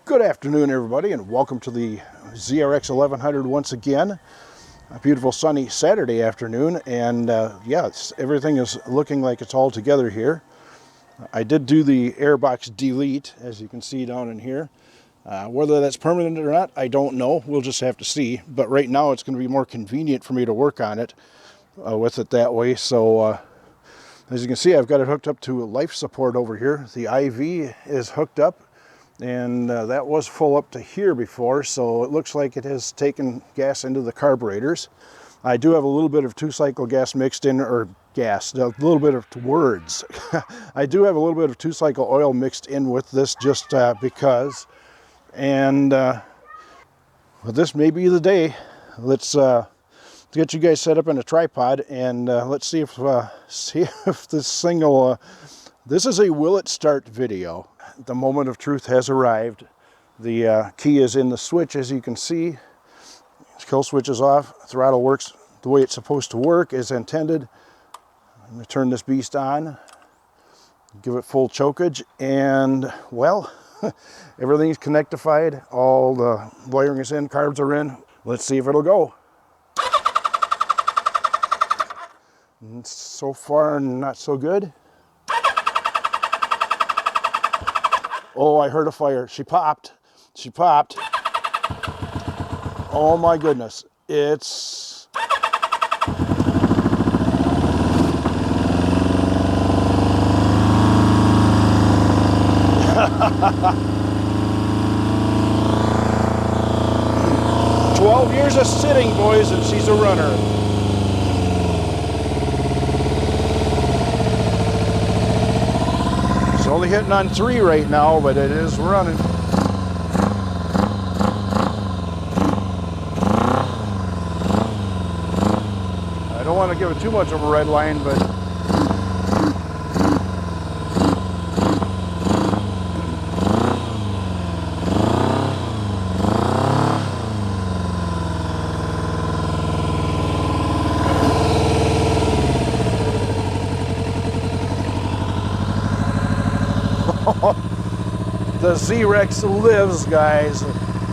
Good afternoon, everybody, and welcome to the ZRX 1100 once again. A beautiful sunny Saturday afternoon, and yes, everything is looking like it's all together here. I did do the airbox delete, as you can see down in here. Whether that's permanent or not, I don't know. We'll just have to see. But right now, it's going to be more convenient for me to work on it with it that way. So, as you can see, I've got it hooked up to life support over here. The IV is hooked up. And that was full up to here before, so it looks like it has taken gas into the carburetors. I do have a little bit of two-cycle gas mixed in, or gas, a little bit of words. I do have a little bit of two-cycle oil mixed in with this just because. And well, this may be the day. Let's get you guys set up in a tripod, and let's see if this thing will... This is a will it start video. The moment of truth has arrived. The key is in the switch, as you can see. Kill switch is off. Throttle works the way it's supposed to work, as intended. I'm going to turn this beast on, give it full chokage, and well, everything's connectified. All the wiring is in, carbs are in. Let's see if it'll go. And so far, not so good. Oh, I heard a fire. She popped. She popped. Oh my goodness. It's... "12 years of sitting, boys, and she's a runner." It's only hitting on 3 right now, but it is running. I don't want to give it too much of a red line, but the ZRX lives, guys.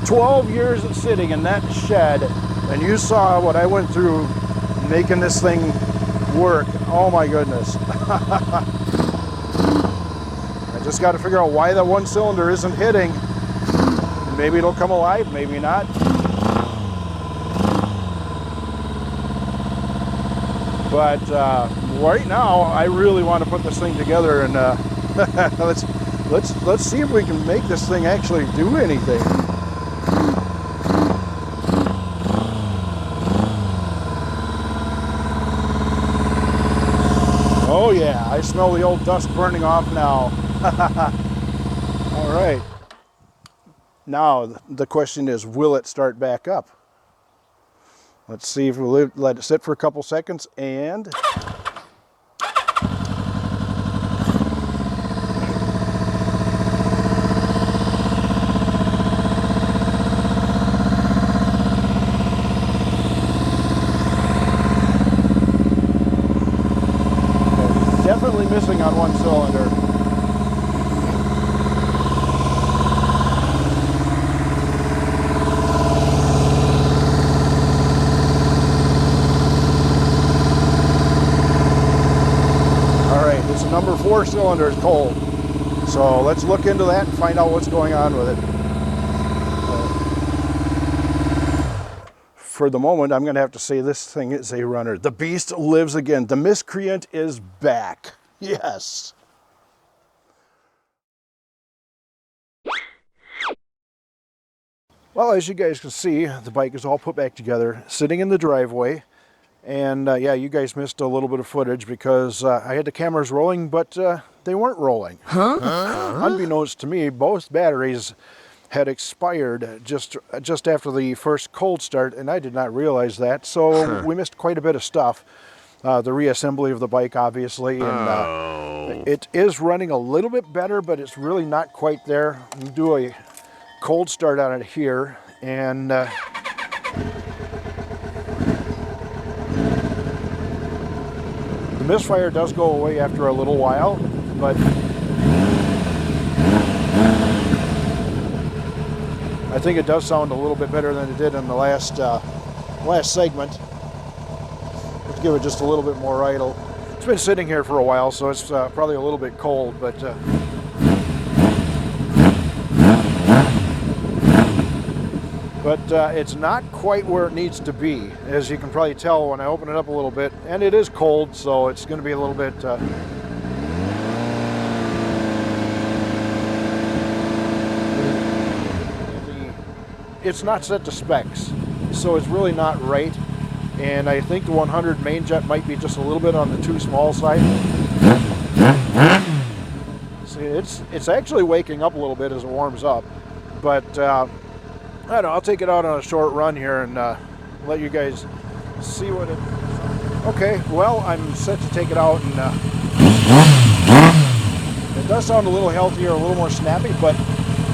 12 years of sitting in that shed, and you saw what I went through making this thing work. Oh my goodness. I just got to figure out why that one cylinder isn't hitting. Maybe it'll come alive, maybe not. But right now, I really want to put this thing together, and let's see if we can make this thing actually do anything. Oh yeah, I smell the old dust burning off now. All right. Now the question is, will it start back up? Let's see if we'll let it sit for a couple seconds, and... Definitely missing on one cylinder. All right, this number 4 cylinder is cold. So let's look into that and find out what's going on with it. For the moment, I'm going to have to say this thing is a runner. The beast lives again. The miscreant is back. Yes. Well, as you guys can see, the bike is all put back together, sitting in the driveway. And yeah, you guys missed a little bit of footage because I had the cameras rolling, but they weren't rolling. Unbeknownst to me, both batteries had expired just after the first cold start, and I did not realize that, so we missed quite a bit of stuff. The reassembly of the bike, obviously, and it is running a little bit better, but it's really not quite there. We do a cold start on it here, and the misfire does go away after a little while, but I think it does sound a little bit better than it did in the last segment. Let's give it just a little bit more idle. It's been sitting here for a while, so it's probably a little bit cold, but it's not quite where it needs to be, as you can probably tell when I open it up a little bit. And it is cold, so it's going to be a little bit it's not set to specs, so it's really not right. And I think the 100 main jet might be just a little bit on the too small side. See, it's actually waking up a little bit as it warms up, but I don't know, I'll take it out on a short run here and let you guys see what it... Okay, well, I'm set to take it out, and it does sound a little healthier, a little more snappy, but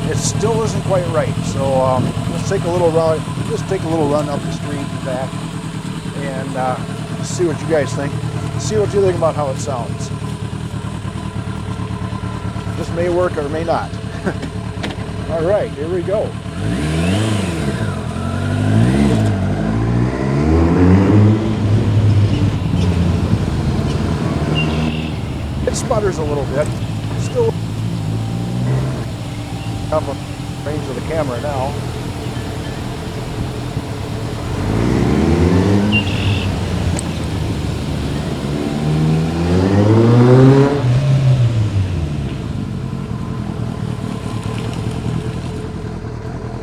it still isn't quite right. So let's take a little run. Just take a little run up the street and back, and see what you guys think. See what you think about how it sounds. This may work or may not. All right, here we go. It sputters a little bit. Still come from range of the camera now.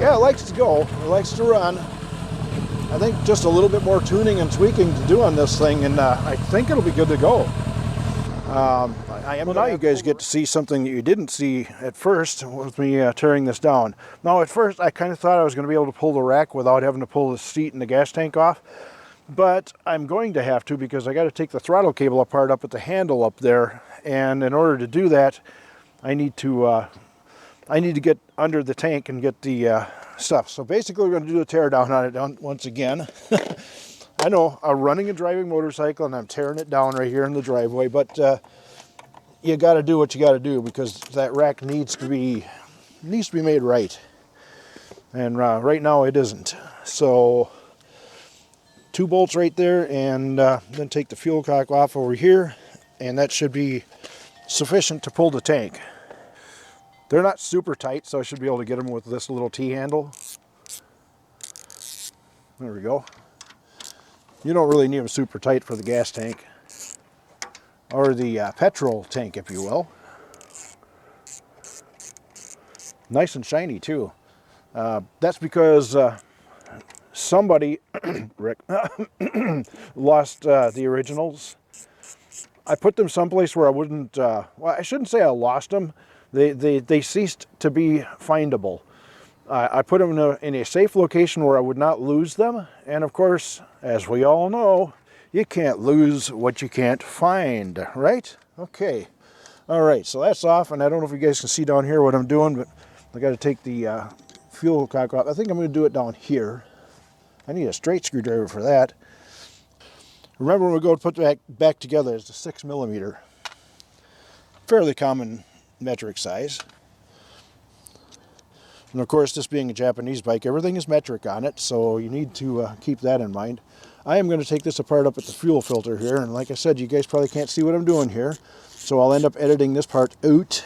Yeah, it likes to go. It likes to run. I think just a little bit more tuning and tweaking to do on this thing, and I think it'll be good to go. Well, now you guys get to see something that you didn't see at first with me tearing this down. Now, at first, I kind of thought I was going to be able to pull the rack without having to pull the seat and the gas tank off, but I'm going to have to, because I got to take the throttle cable apart up at the handle up there, and in order to do that, I need to get under the tank and get the stuff. So basically, we're going to do a tear down on it once again. I know, I'm running a driving motorcycle and I'm tearing it down right here in the driveway, but you got to do what you got to do, because that rack needs to be made right, and right now it isn't. So 2 bolts right there, and then take the fuel cock off over here, and that should be sufficient to pull the tank. They're not super tight, so I should be able to get them with this little T-handle. There we go. You don't really need them super tight for the gas tank, or the petrol tank, if you will. Nice and shiny too. That's because somebody, Rick, lost the originals. I put them someplace where I wouldn't, well, I shouldn't say I lost them. They ceased to be findable. I put them in a safe location where I would not lose them. And of course, as we all know, you can't lose what you can't find, right? Okay. All right, so that's off, and I don't know if you guys can see down here what I'm doing, but I got to take the fuel cock off. I think I'm going to do it down here. I need a straight screwdriver for that. Remember, when we go to put that back together, it's a 6mm. Fairly common metric size. And of course, this being a Japanese bike, everything is metric on it, so you need to keep that in mind. I am going to take this apart up at the fuel filter here, and like I said, you guys probably can't see what I'm doing here, so I'll end up editing this part out.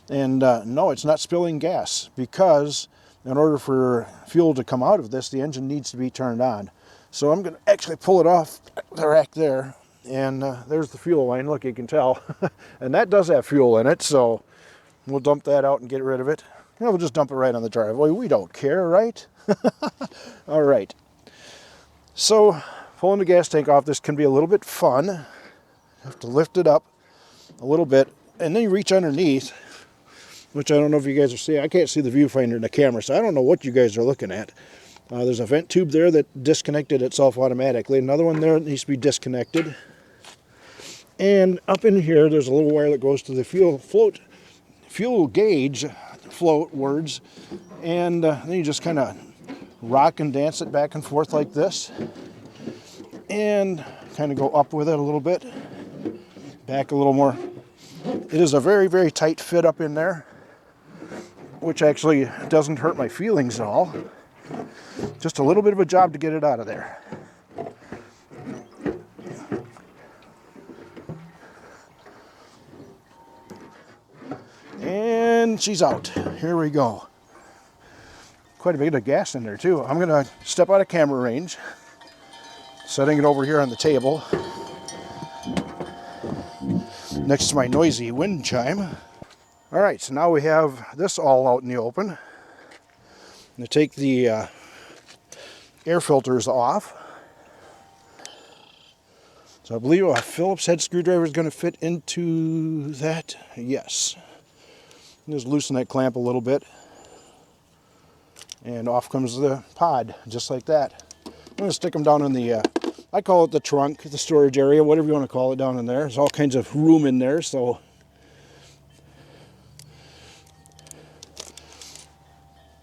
And no, it's not spilling gas, because in order for fuel to come out of this, the engine needs to be turned on. So I'm going to actually pull it off the rack there, and there's the fuel line. Look, you can tell. And that does have fuel in it, so we'll dump that out and get rid of it. You know, we'll just dump it right on the driveway. We don't care, right? All right. So pulling the gas tank off, this can be a little bit fun. You have to lift it up a little bit, and then you reach underneath, which I don't know if you guys are seeing. I can't see the viewfinder in the camera, so I don't know what you guys are looking at. There's a vent tube there that disconnected itself automatically. Another one there that needs to be disconnected. And up in here, there's a little wire that goes to the fuel gauge float words, and then you just kind of rock and dance it back and forth like this, and kind of go up with it a little bit, back a little more. It is a very, very tight fit up in there, which actually doesn't hurt my feelings at all. Just a little bit of a job to get it out of there. And she's out. Here we go. Quite a bit of gas in there too. I'm gonna step out of camera range, setting it over here on the table next to my noisy wind chime. All right, so now we have this all out in the open. I'm gonna take the air filters off. So I believe a Phillips head screwdriver is going to fit into that. Yes. Just loosen that clamp a little bit. And off comes the pod, just like that. I'm going to stick them down in the, I call it the trunk, the storage area, whatever you want to call it down in there. There's all kinds of room in there, so.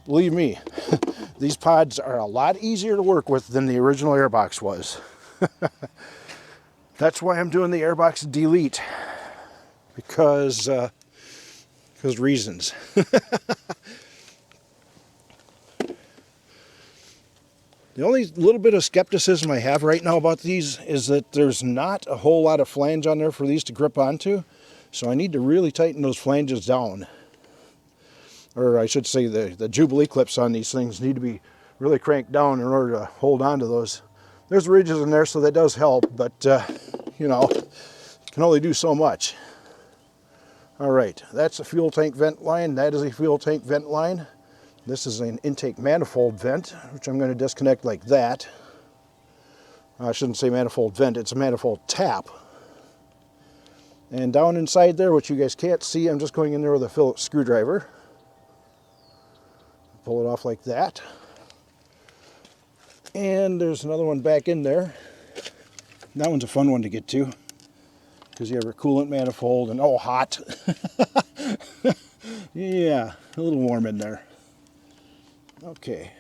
Believe me, these pods are a lot easier to work with than the original airbox was. That's why I'm doing the airbox delete, because reasons. The only little bit of skepticism I have right now about these is that there's not a whole lot of flange on there for these to grip onto, so I need to really tighten those flanges down. Or I should say the Jubilee clips on these things need to be really cranked down in order to hold on to those. There's ridges in there, so that does help, but you know, can only do so much. All right, that's a fuel tank vent line. That is a fuel tank vent line. This is an intake manifold vent, which I'm going to disconnect like that. I shouldn't say manifold vent, it's a manifold tap. And down inside there, which you guys can't see, I'm just going in there with a Phillips screwdriver. Pull it off like that. And there's another one back in there. That one's a fun one to get to, because you have your coolant manifold and, oh, hot. Yeah, a little warm in there. Okay.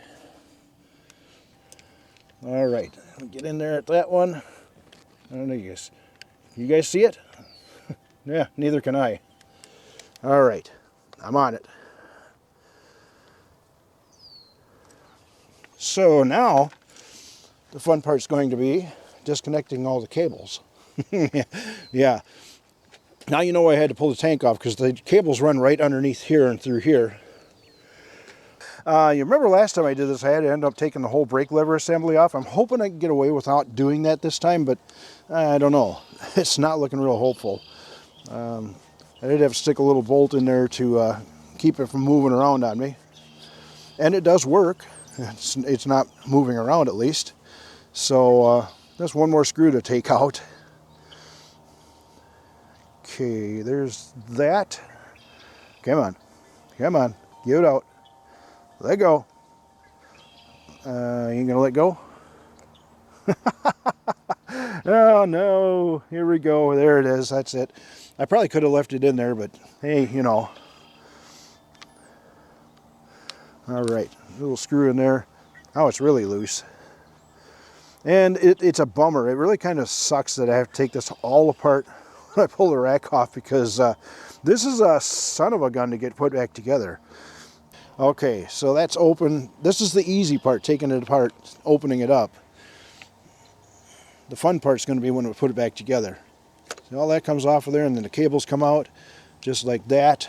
All right, I'll get in there at that one. I don't know, you guys see it? Yeah, neither can I. All right, I'm on it. So now, the fun part's going to be disconnecting all the cables. Yeah. Now you know why I had to pull the tank off, because the cables run right underneath here and through here. You remember last time I did this, I had to end up taking the whole brake lever assembly off. I'm hoping I can get away without doing that this time, but I don't know. It's not looking real hopeful. I did have to stick a little bolt in there to keep it from moving around on me. And it does work. It's not moving around, at least. So that's one more screw to take out. Okay, there's that. Come on. Come on. Give it out. Let go. You ain't gonna let go? Oh no. Here we go. There it is. That's it. I probably could have left it in there, but hey, you know. All right. Little screw in there. Oh, it's really loose. And it's a bummer. It really kind of sucks that I have to take this all apart when I pull the rack off, because this is a son of a gun to get put back together. Okay, so that's open. This is the easy part, taking it apart, opening it up. The fun part's going to be when we put it back together. So all that comes off of there, and then the cables come out just like that.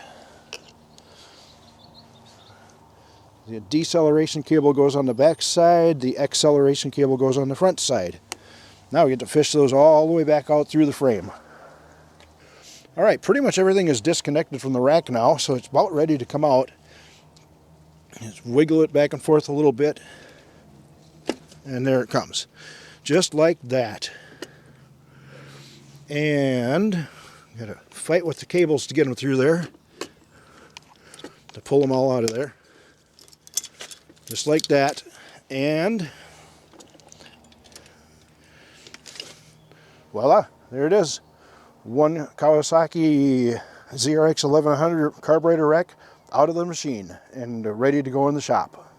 The deceleration cable goes on the back side, the acceleration cable goes on the front side. Now we get to fish those all the way back out through the frame. All right, pretty much everything is disconnected from the rack now, so it's about ready to come out. Just wiggle it back and forth a little bit, and there it comes. Just like that. And gotta fight with the cables to get them through there, to pull them all out of there. Just like that. And voila, there it is. One Kawasaki ZRX 1100 carburetor rack out of the machine and ready to go in the shop.